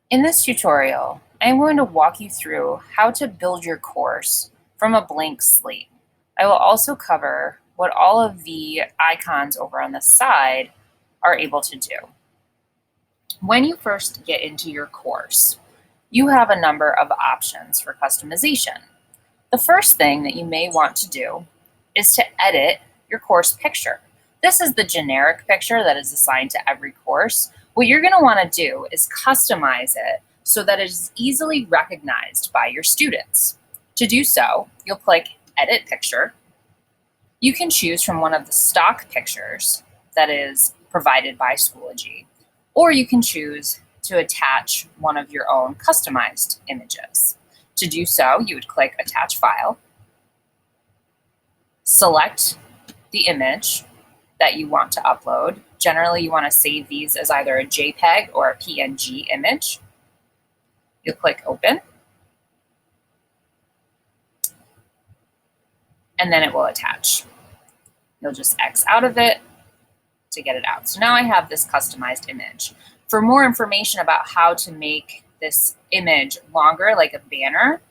In this tutorial, I'm going to walk you through how to build your course from a blank slate. I will also cover what all of the icons over on the side are able to do. When you first get into your course, you have a number of options for customization. The first thing that you may want to do is to edit your course picture. This is the generic picture that is assigned to every course. What you're going to want to do is customize it so that it is easily recognized by your students. To do so, you'll click Edit Picture. You can choose from one of the stock pictures that is provided by Schoology, or you can choose to attach one of your own customized images. To do so, you would click Attach File, select the image that you want to upload. Generally, you want to save these as either a JPEG or a PNG image. You'll click Open, and then it will attach. You'll just X out of it to get it out. So now I have this customized image. For more information about how to make this image longer, like a banner,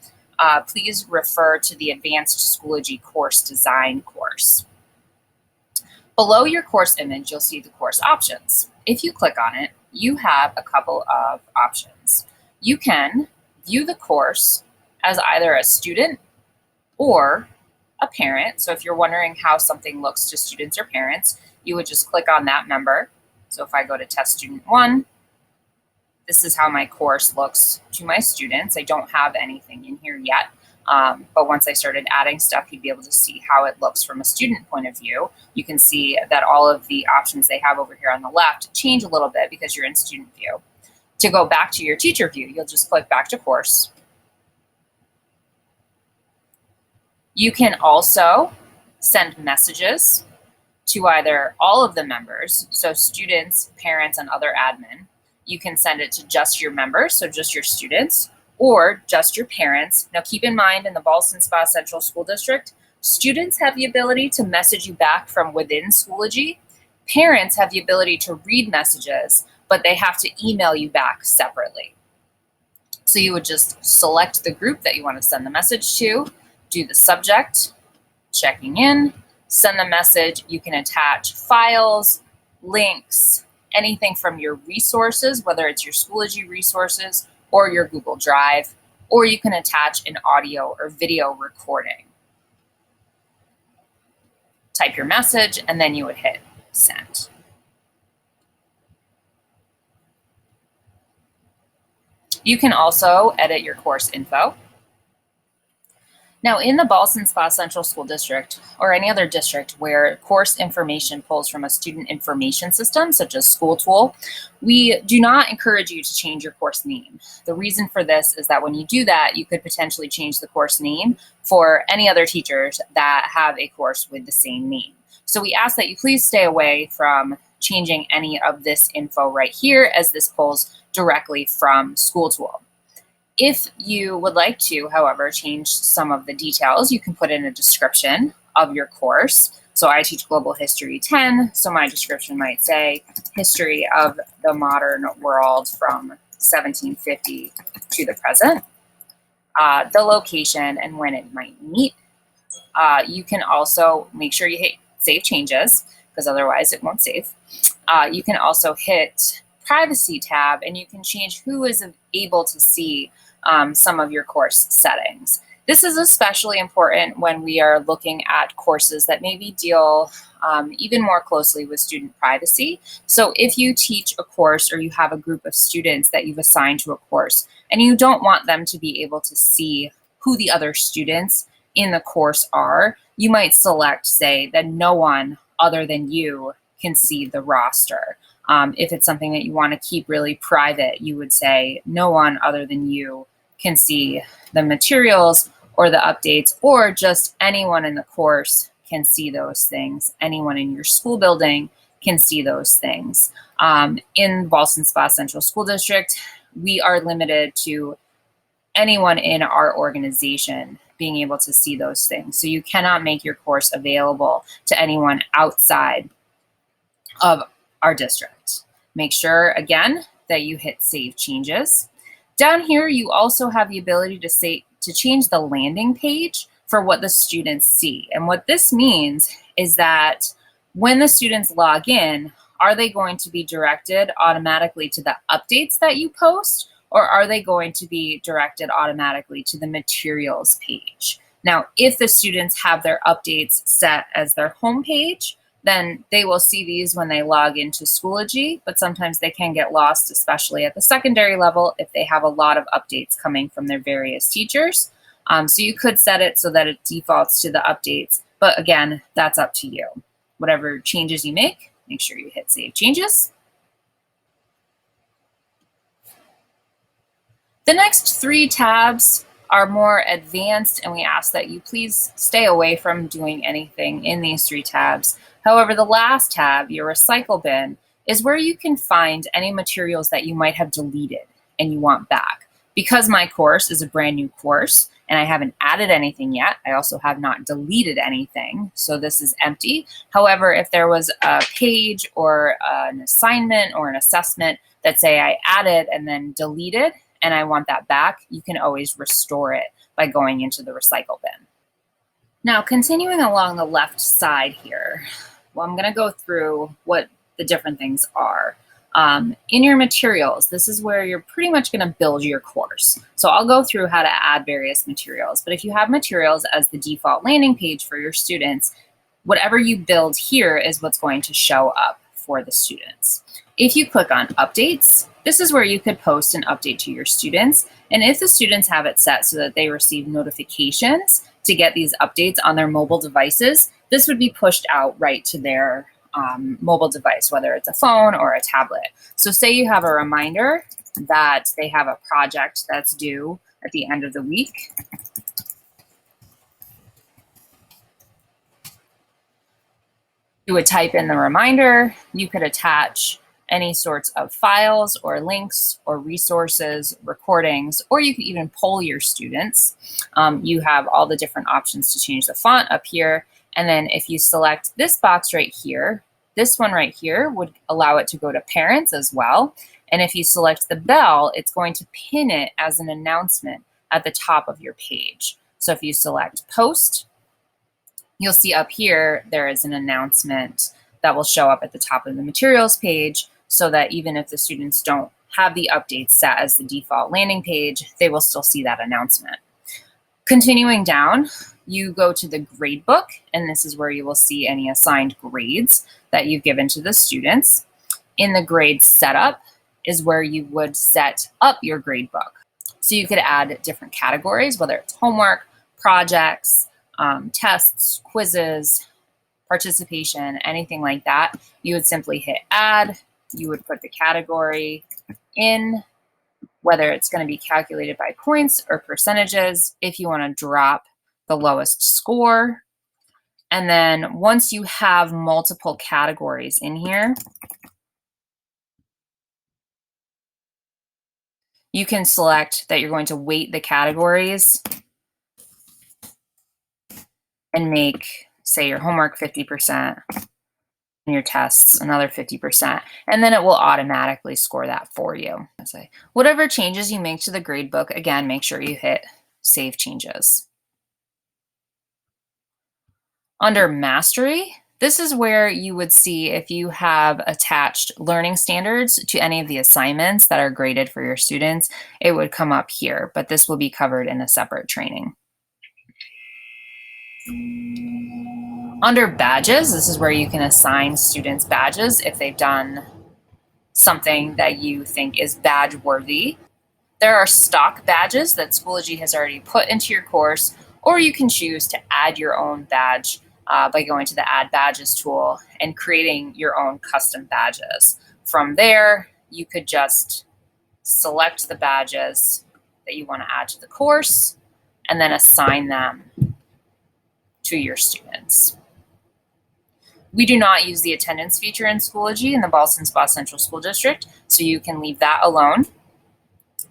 please refer to the Advanced Schoology Course Design course. Below your course image, you'll see the course options. If you click on it, you have a couple of options. You can view the course as either a student or a parent. So if you're wondering how something looks to students or parents, you would just click on that member. So if I go to Test Student 1, this is how my course looks to my students. I don't have anything in here yet. But once I started adding stuff, you'd be able to see how it looks from a student point of view. You can see that all of the options they have over here on the left change a little bit because you're in student view. To go back to your teacher view, you'll just click back to course. You can also send messages to either all of the members, so students, parents, and other admin. You can send it to just your members, so just your students, or just your parents. Now keep in mind, in the Ballston Spa Central School District, students have the ability to message you back from within Schoology. Parents have the ability to read messages, but they have to email you back separately. So you would just select the group that you want to send the message to, do the subject, checking in, send the message. You can attach files, links, anything from your resources, whether it's your Schoology resources or your Google Drive, or you can attach an audio or video recording. Type your message, and then you would hit send. You can also edit your course info. Now, in the Ballston Spa Central School District, or any other district where course information pulls from a student information system, such as SchoolTool, we do not encourage you to change your course name. The reason for this is that when you do that, you could potentially change the course name for any other teachers that have a course with the same name. So we ask that you please stay away from changing any of this info right here, as this pulls directly from SchoolTool. If you would like to, however, change some of the details, you can put in a description of your course. So I teach Global History 10, so my description might say History of the Modern World from 1750 to the present, the location and when it might meet. You can also make sure you hit Save Changes, because otherwise it won't save. You can also hit Privacy tab, and you can change who is able to see some of your course settings. This is especially important when we are looking at courses that maybe deal even more closely with student privacy. So if you teach a course or you have a group of students that you've assigned to a course and you don't want them to be able to see who the other students in the course are, you might select, say, that no one other than you can see the roster. If it's something that you want to keep really private, you would say no one other than you can see the materials or the updates, or just anyone in the course can see those things. Anyone in your school building can see those things. In Ballston Spa Central School District, we are limited to anyone in our organization being able to see those things. So you cannot make your course available to anyone outside of our district. Make sure, again, that you hit Save Changes. Down here, you also have the ability to change the landing page for what the students see. And what this means is that when the students log in, are they going to be directed automatically to the updates that you post, or are they going to be directed automatically to the materials page? Now, if the students have their updates set as their home page, then they will see these when they log into Schoology, but sometimes they can get lost, especially at the secondary level, if they have a lot of updates coming from their various teachers. So you could set it so that it defaults to the updates, but again, that's up to you. Whatever changes you make sure you hit Save Changes. The next 3 tabs are more advanced, and we ask that you please stay away from doing anything in these 3 tabs. However, the last tab, your recycle bin, is where you can find any materials that you might have deleted and you want back. Because my course is a brand new course and I haven't added anything yet, I also have not deleted anything, so this is empty. However, if there was a page or an assignment or an assessment that say I added and then deleted, and I want that back, you can always restore it by going into the recycle bin. Now, continuing along the left side here, well, I'm going to go through what the different things are. In your materials, this is where you're pretty much going to build your course. So I'll go through how to add various materials, but if you have materials as the default landing page for your students, whatever you build here is what's going to show up for the students. If you click on updates, this is where you could post an update to your students. And if the students have it set so that they receive notifications to get these updates on their mobile devices, this would be pushed out right to their mobile device, whether it's a phone or a tablet. So say you have a reminder that they have a project that's due at the end of the week. You would type in the reminder. You could attach any sorts of files or links or resources, recordings, or you could even poll your students. You have all the different options to change the font up here. And then if you select this box right here, this one right here would allow it to go to parents as well. And if you select the bell, it's going to pin it as an announcement at the top of your page. So if you select post, you'll see up here, there is an announcement that will show up at the top of the materials page, so that even if the students don't have the updates set as the default landing page, they will still see that announcement. Continuing down, you go to the Gradebook, and this is where you will see any assigned grades that you've given to the students. In the grade setup is where you would set up your gradebook. So you could add different categories, whether it's homework, projects, tests, quizzes, participation, anything like that. You would simply hit add. You would put the category in, whether it's going to be calculated by points or percentages, if you want to drop the lowest score. And then once you have multiple categories in here, you can select that you're going to weight the categories and make, say, your homework 50%, and your tests another 50%, and then it will automatically score that for you. Whatever changes you make to the gradebook, again, make sure you hit Save Changes. Under Mastery, this is where you would see if you have attached learning standards to any of the assignments that are graded for your students, it would come up here, but this will be covered in a separate training. Under Badges, this is where you can assign students badges if they've done something that you think is badge worthy. There are stock badges that Schoology has already put into your course, or you can choose to add your own badge by going to the Add Badges tool and creating your own custom badges. From there, you could just select the badges that you want to add to the course and then assign them to your students. We do not use the attendance feature in Schoology in the Ballston Spa Central School District, so you can leave that alone.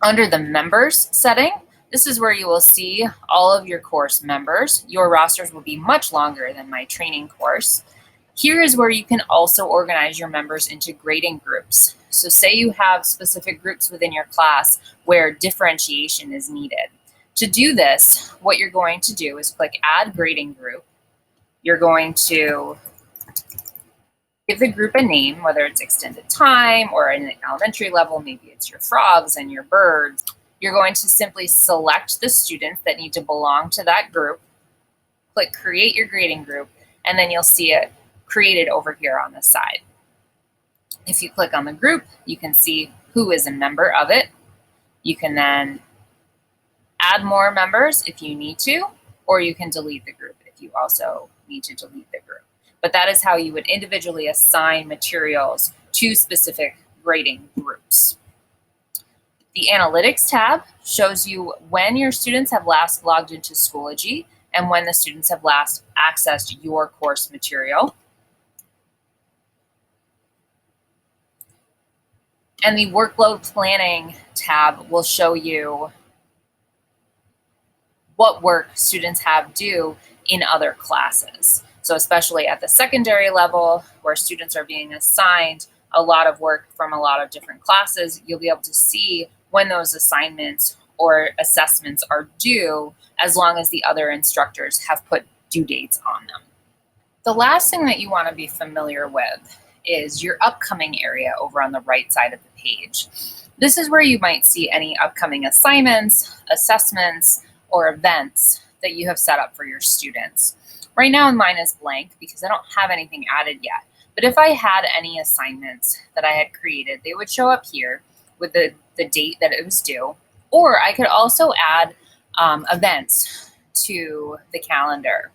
Under the members setting, this is where you will see all of your course members. Your rosters will be much longer than my training course. Here is where you can also organize your members into grading groups. So say you have specific groups within your class where differentiation is needed. To do this, what you're going to do is click Add Grading Group. You're going to give the group a name, whether it's extended time or in an elementary level, maybe it's your frogs and your birds. You're going to simply select the students that need to belong to that group, click Create Your Grading Group, and then you'll see it created over here on the side. If you click on the group, you can see who is a member of it. You can then add more members if you need to, or you can delete the group if you also need to delete the group. But that is how you would individually assign materials to specific grading groups. The Analytics tab shows you when your students have last logged into Schoology and when the students have last accessed your course material. And the Workload Planning tab will show you what work students have due in other classes. So especially at the secondary level, where students are being assigned a lot of work from a lot of different classes, you'll be able to see when those assignments or assessments are due, as long as the other instructors have put due dates on them. The last thing that you want to be familiar with is your upcoming area over on the right side of the page. This is where you might see any upcoming assignments, assessments, or events that you have set up for your students. Right now mine is blank because I don't have anything added yet. But if I had any assignments that I had created, they would show up here with the date that it was due. Or I could also add events to the calendar.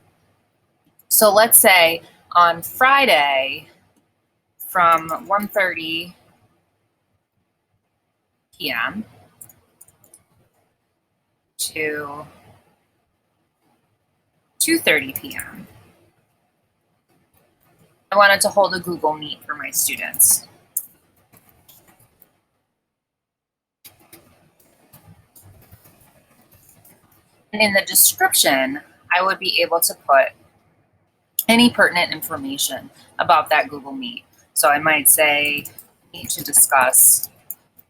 So let's say on Friday from 1:30 p.m. to 2:30 p.m. I wanted to hold a Google Meet for my students. And in the description, I would be able to put any pertinent information about that Google Meet. So I might say, need to discuss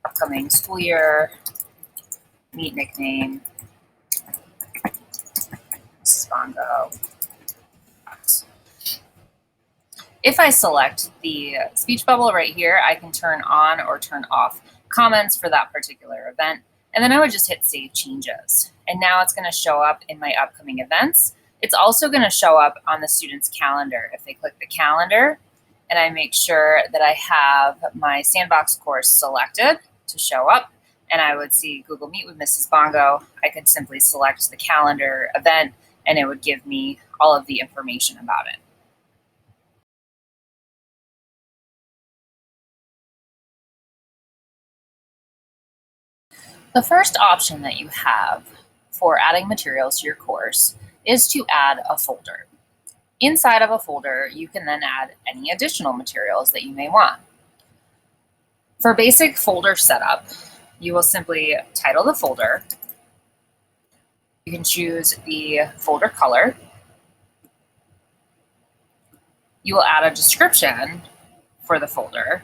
upcoming school year, Meet nickname, Mrs. Bongo. If I select the speech bubble right here, I can turn on or turn off comments for that particular event. And then I would just hit Save Changes. And now it's going to show up in my upcoming events. It's also going to show up on the student's calendar. If they click the calendar and I make sure that I have my sandbox course selected to show up, and I would see Google Meet with Mrs. Bongo, I could simply select the calendar event and it would give me all of the information about it. The first option that you have for adding materials to your course is to add a folder. Inside of a folder, you can then add any additional materials that you may want. For basic folder setup, you will simply title the folder. You can choose the folder color. You will add a description for the folder.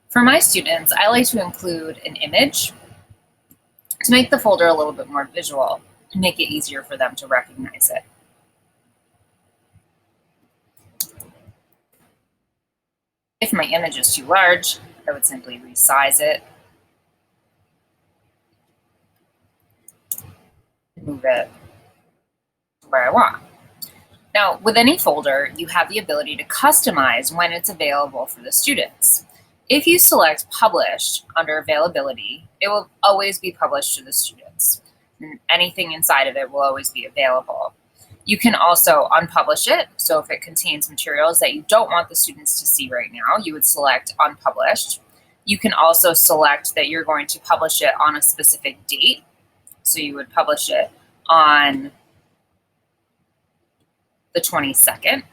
For my students, I like to include an image to make the folder a little bit more visual and make it easier for them to recognize it. If my image is too large, I would simply resize it, move it where I want. Now, with any folder, you have the ability to customize when it's available for the students. If you select Publish under Availability, it will always be published to the students. And anything inside of it will always be available. You can also unpublish it. So if it contains materials that you don't want the students to see right now, you would select Unpublished. You can also select that you're going to publish it on a specific date. So you would publish it on the 22nd.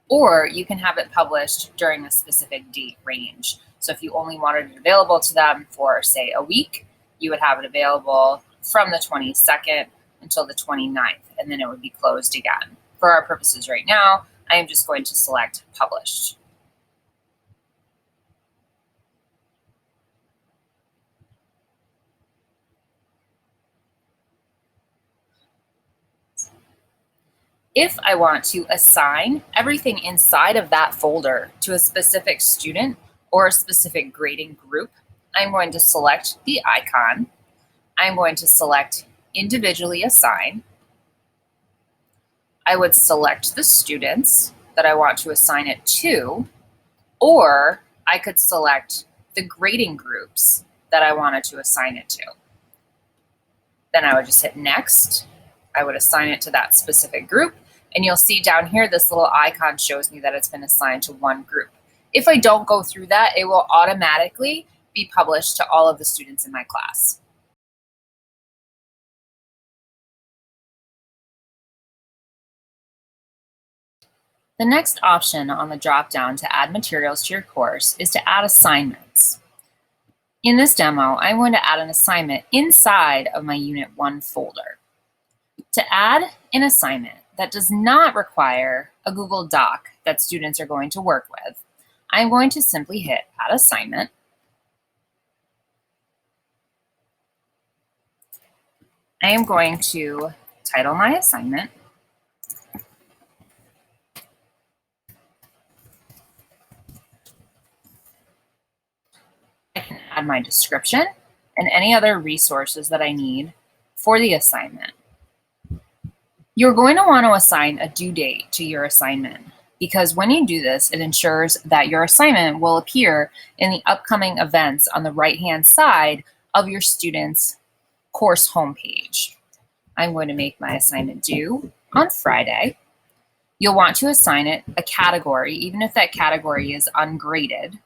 Or you can have it published during a specific date range. So if you only wanted it available to them for, say, a week, you would have it available from the 22nd until the 29th, and then it would be closed again. For our purposes right now, I am just going to select published. If I want to assign everything inside of that folder to a specific student or a specific grading group, I'm going to select the icon. I'm going to select individually assign. I would select the students that I want to assign it to, or I could select the grading groups that I wanted to assign it to. Then I would just hit next. I would assign it to that specific group, and you'll see down here this little icon shows me that it's been assigned to one group. If I don't go through that, it will automatically be published to all of the students in my class. The next option on the drop-down to add materials to your course is to add assignments. In this demo, I'm going to add an assignment inside of my Unit 1 folder. To add an assignment that does not require a Google Doc that students are going to work with, I'm going to simply hit Add Assignment. I am going to title my assignment. I can add my description and any other resources that I need for the assignment. You're going to want to assign a due date to your assignment, because when you do this, it ensures that your assignment will appear in the upcoming events on the right-hand side of your student's course homepage. I'm going to make my assignment due on Friday. You'll want to assign it a category, even if that category is ungraded.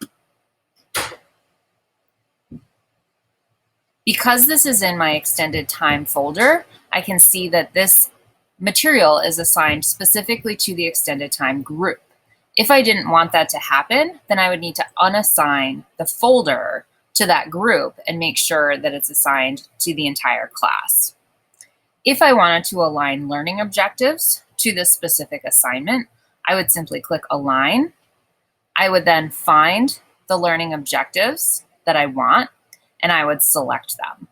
Because this is in my extended time folder, I can see that this material is assigned specifically to the extended time group. If I didn't want that to happen, then I would need to unassign the folder to that group and make sure that it's assigned to the entire class. If I wanted to align learning objectives to this specific assignment, I would simply click Align. I would then find the learning objectives that I want, and I would select them.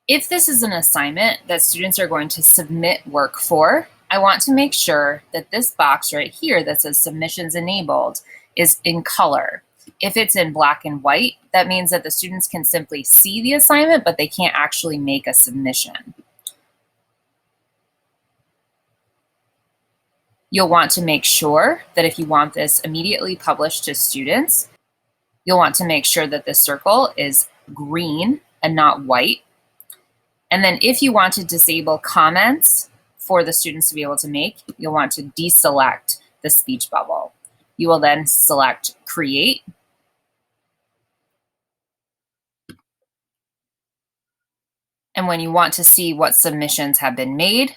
If this is an assignment that students are going to submit work for, I want to make sure that this box right here that says Submissions Enabled is in color. If it's in black and white, that means that the students can simply see the assignment, but they can't actually make a submission. You'll want to make sure that if you want this immediately published to students, you'll want to make sure that this circle is green and not white. And then if you want to disable comments for the students to be able to make, you'll want to deselect the speech bubble. You will then select Create. And when you want to see what submissions have been made,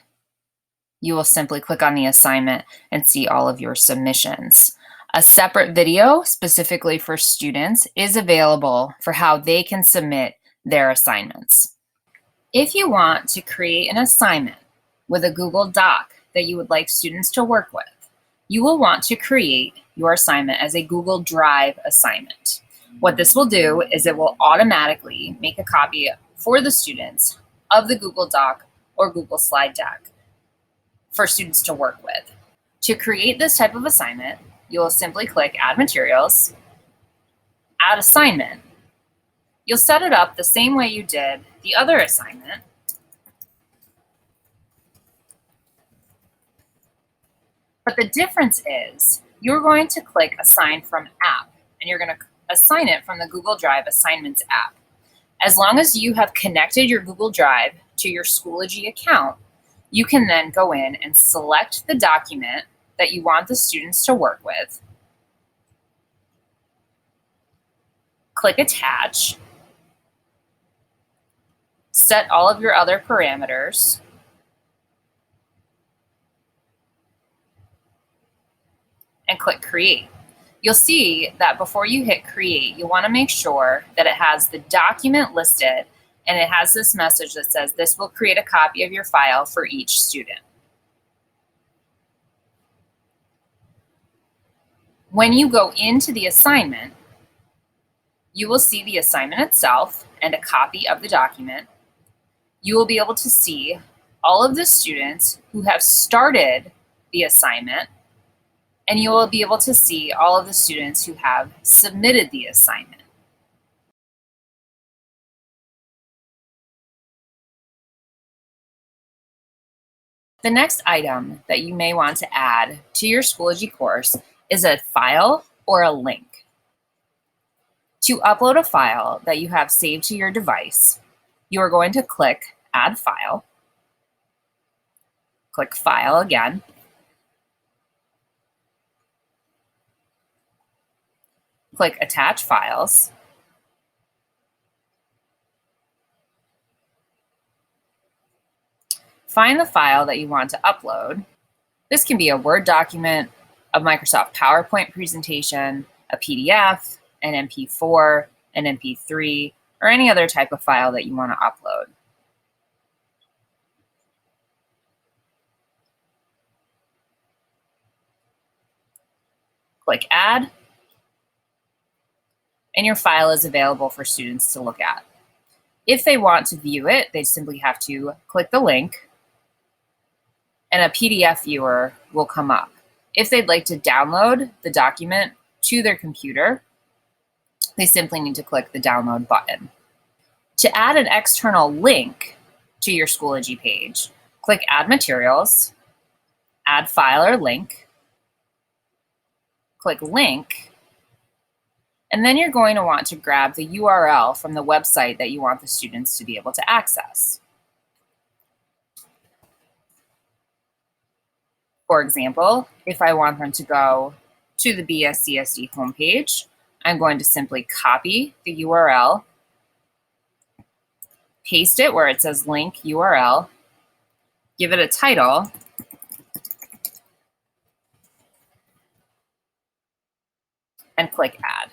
you will simply click on the assignment and see all of your submissions. A separate video specifically for students is available for how they can submit their assignments. If you want to create an assignment with a Google Doc that you would like students to work with, you will want to create your assignment as a Google Drive assignment. What this will do is it will automatically make a copy for the students of the Google Doc or Google Slide Deck for students to work with. To create this type of assignment, you will simply click Add Materials, Add Assignment. You'll set it up the same way you did the other assignment. But the difference is you're going to click Assign from App, and you're going to assign it from the Google Drive Assignments app. As long as you have connected your Google Drive to your Schoology account, you can then go in and select the document that you want the students to work with, click Attach, set all of your other parameters, and click Create. You'll see that before you hit Create, you want to make sure that it has the document listed And it has this message that says, this will create a copy of your file for each student. When you go into the assignment, you will see the assignment itself and a copy of the document. You will be able to see all of the students who have started the assignment, and you will be able to see all of the students who have submitted the assignment. The next item that you may want to add to your Schoology course is a file or a link. To upload a file that you have saved to your device, you are going to click Add File, click File again, click Attach Files, find the file that you want to upload. This can be a Word document, a Microsoft PowerPoint presentation, a PDF, an MP4, an MP3, or any other type of file that you want to upload. Click Add, and your file is available for students to look at. If they want to view it, they simply have to click the link, and a PDF viewer will come up. If they'd like to download the document to their computer, they simply need to click the download button. To add an external link to your Schoology page, click Add Materials, Add File or Link, click Link, and then you're going to want to grab the URL from the website that you want the students to be able to access. For example, if I want them to go to the BSCSD homepage, I'm going to simply copy the URL, paste it where it says link URL, give it a title, and click Add.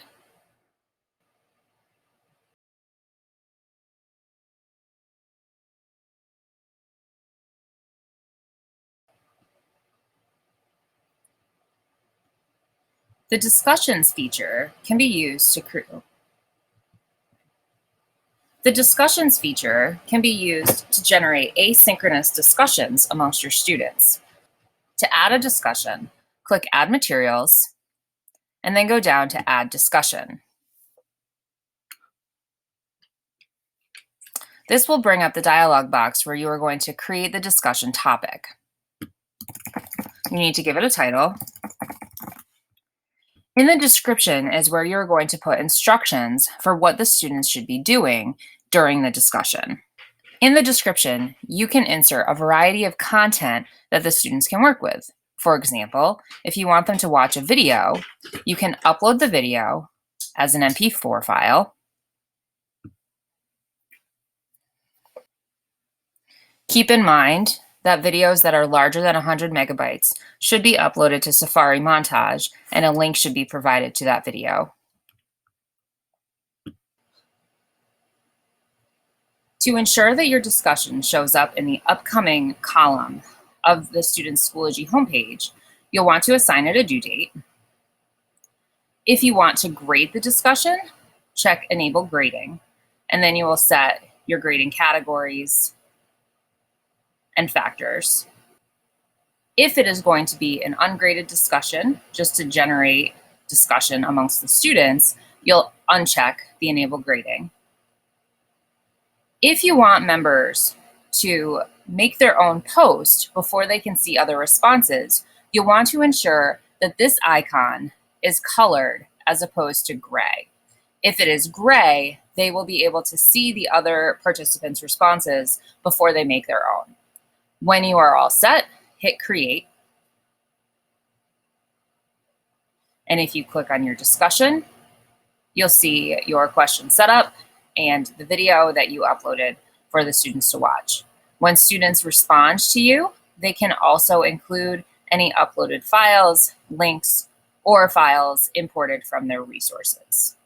The discussions feature can be used to generate asynchronous discussions amongst your students. To add a discussion, click Add Materials, and then go down to Add Discussion. This will bring up the dialog box where you are going to create the discussion topic. You need to give it a title. In the description is where you're going to put instructions for what the students should be doing during the discussion. In the description, you can insert a variety of content that the students can work with. For example, if you want them to watch a video, you can upload the video as an MP4 file. Keep in mind that videos that are larger than 100 megabytes should be uploaded to Safari Montage, and a link should be provided to that video. To ensure that your discussion shows up in the upcoming column of the student's Schoology homepage, you'll want to assign it a due date. If you want to grade the discussion, check Enable Grading, and then you will set your grading categories and factors. If it is going to be an ungraded discussion, just to generate discussion amongst the students, you'll uncheck the Enable Grading. If you want members to make their own post before they can see other responses, you'll want to ensure that this icon is colored as opposed to gray. If it is gray, they will be able to see the other participants' responses before they make their own. When you are all set, hit Create. And if you click on your discussion, you'll see your question set up and the video that you uploaded for the students to watch. When students respond to you, they can also include any uploaded files, links, or files imported from their resources.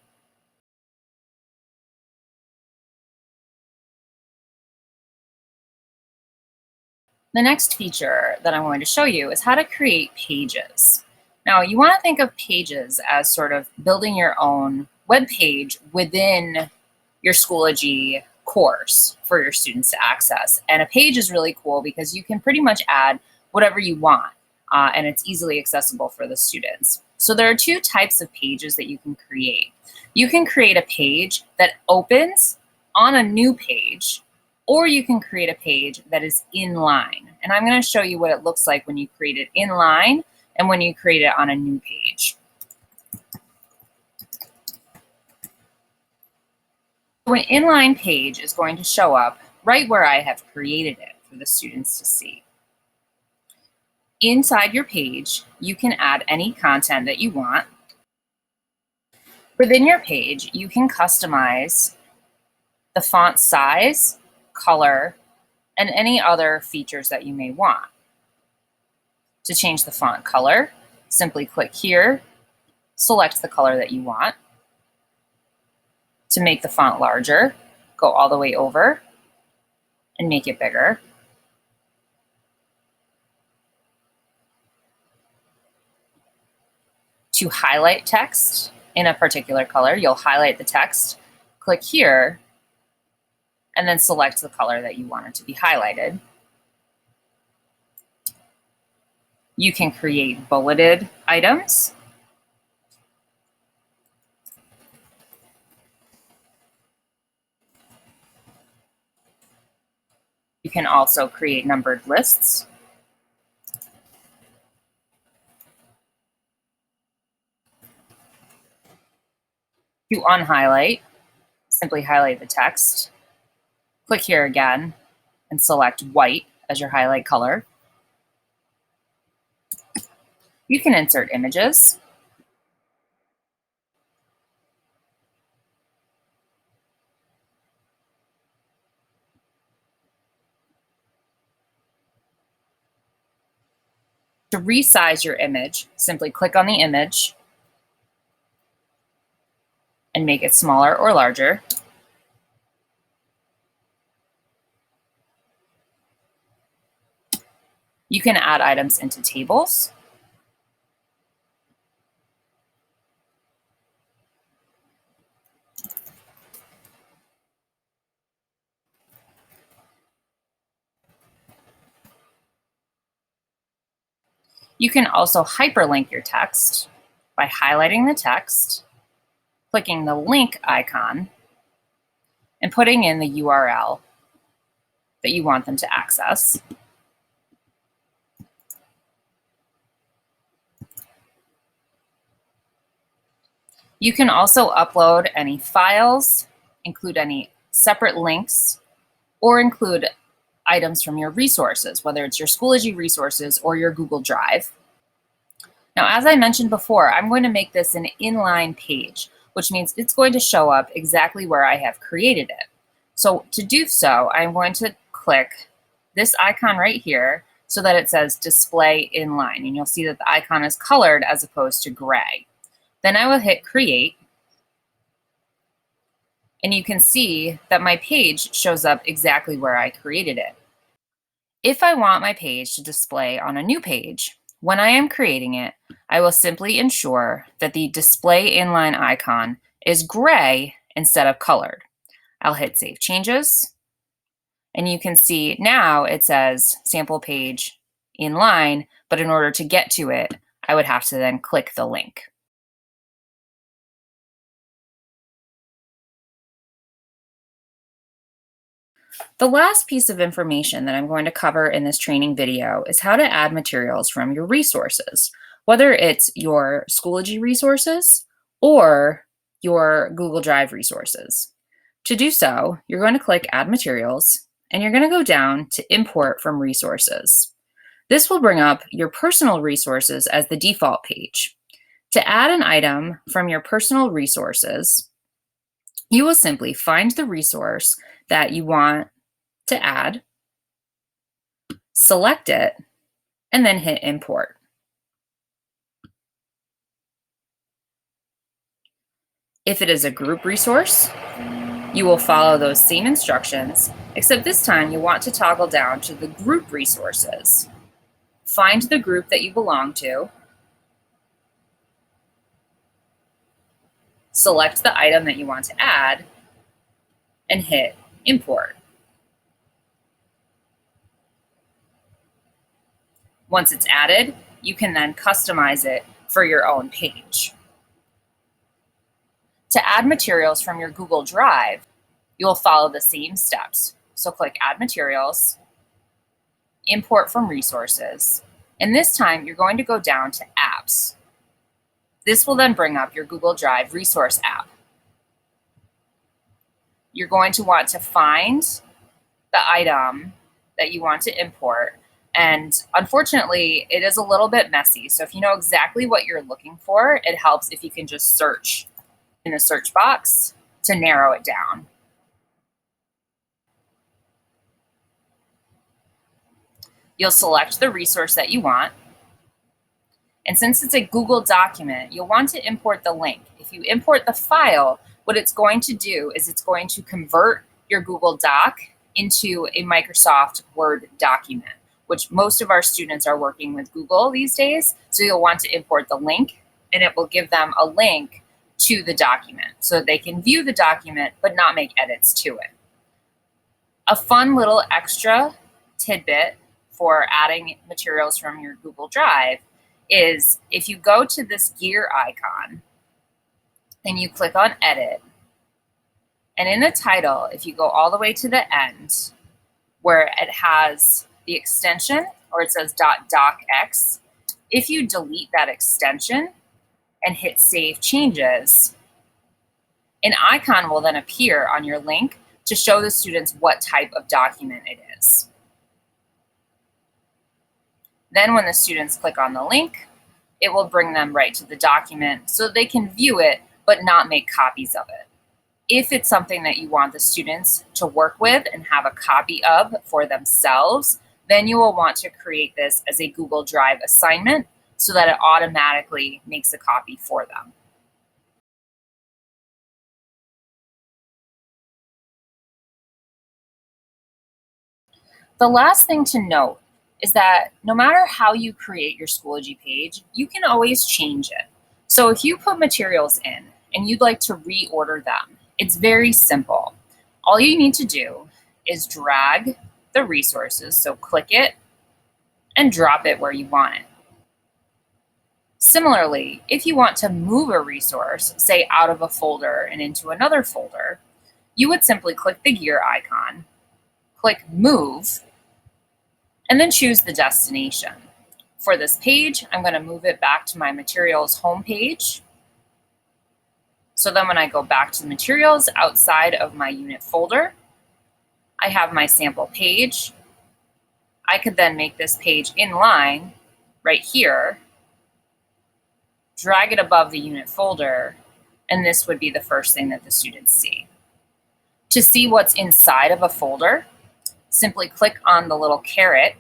The next feature that I'm going to show you is how to create pages. Now, you want to think of pages as sort of building your own web page within your Schoology course for your students to access. And a page is really cool because you can pretty much add whatever you want, and it's easily accessible for the students. So there are two types of pages that you can create. You can create a page that opens on a new page, or you can create a page that is inline. And I'm going to show you what it looks like when you create it inline and when you create it on a new page. So an inline page is going to show up right where I have created it for the students to see. Inside your page, you can add any content that you want. Within your page, you can customize the font size, color, and any other features that you may want. To change the font color, simply click here, select the color that you want. To make the font larger, go all the way over and make it bigger. To highlight text in a particular color, you'll highlight the text, click here, and then select the color that you want it to be highlighted. You can create bulleted items. You can also create numbered lists. To unhighlight, simply highlight the text, click here again, and select white as your highlight color. You can insert images. To resize your image, simply click on the image and make it smaller or larger. You can add items into tables. You can also hyperlink your text by highlighting the text, clicking the link icon, and putting in the URL that you want them to access. You can also upload any files, include any separate links, or include items from your resources, whether it's your Schoology resources or your Google Drive. Now, as I mentioned before, I'm going to make this an inline page, which means it's going to show up exactly where I have created it. So to do so, I'm going to click this icon right here so that it says display inline, and you'll see that the icon is colored as opposed to gray. Then I will hit create, and you can see that my page shows up exactly where I created it. If I want my page to display on a new page, when I am creating it, I will simply ensure that the display inline icon is gray instead of colored. I'll hit Save Changes, and you can see now it says sample page inline, but in order to get to it, I would have to then click the link. The last piece of information that I'm going to cover in this training video is how to add materials from your resources, whether it's your Schoology resources or your Google Drive resources. To do so, you're going to click Add Materials, and you're going to go down to Import from Resources. This will bring up your personal resources as the default page. To add an item from your personal resources, you will simply find the resource that you want to add, select it, and then hit import. If it is a group resource, You will follow those same instructions, except this time you want to toggle down to the group resources. Find the group that you belong to, select the item that you want to add, and hit import. Once it's added, you can then customize it for your own page. To add materials from your Google Drive, you will follow the same steps. So click Add Materials, Import from Resources, and this time you're going to go down to Apps. This will then bring up your Google Drive resource app. You're going to want to find the item that you want to import, and unfortunately, it is a little bit messy. So if you know exactly what you're looking for, it helps if you can just search in the search box to narrow it down. You'll select the resource that you want. And since it's a Google document, you'll want to import the link. If you import the file, what it's going to do is it's going to convert your Google Doc into a Microsoft Word document, which most of our students are working with Google these days. So you'll want to import the link, and it will give them a link to the document so they can view the document but not make edits to it. A fun little extra tidbit for adding materials from your Google Drive is if you go to this gear icon and you click on Edit, and in the title, if you go all the way to the end where it has the extension or it says .docx, if you delete that extension and hit Save Changes, an icon will then appear on your link to show the students what type of document it is. Then when the students click on the link, it will bring them right to the document so they can view it but not make copies of it. If it's something that you want the students to work with and have a copy of for themselves, then you will want to create this as a Google Drive assignment so that it automatically makes a copy for them. The last thing to note is that no matter how you create your Schoology page, you can always change it. So if you put materials in and you'd like to reorder them, it's very simple. All you need to do is drag the resources, so click it and drop it where you want it. Similarly, if you want to move a resource, say out of a folder and into another folder, you would simply click the gear icon, click Move, and then choose the destination. For this page, I'm going to move it back to my materials homepage. So then when I go back to the materials outside of my unit folder, I have my sample page. I could then make this page inline right here, drag it above the unit folder, and this would be the first thing that the students see. To see what's inside of a folder, simply click on the little caret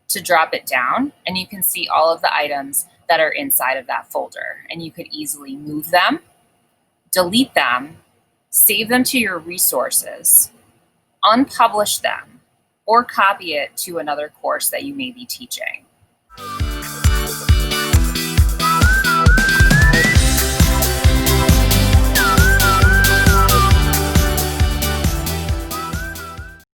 to drop it down, and you can see all of the items that are inside of that folder. And you could easily move them, delete them, save them to your resources, unpublish them, or copy it to another course that you may be teaching.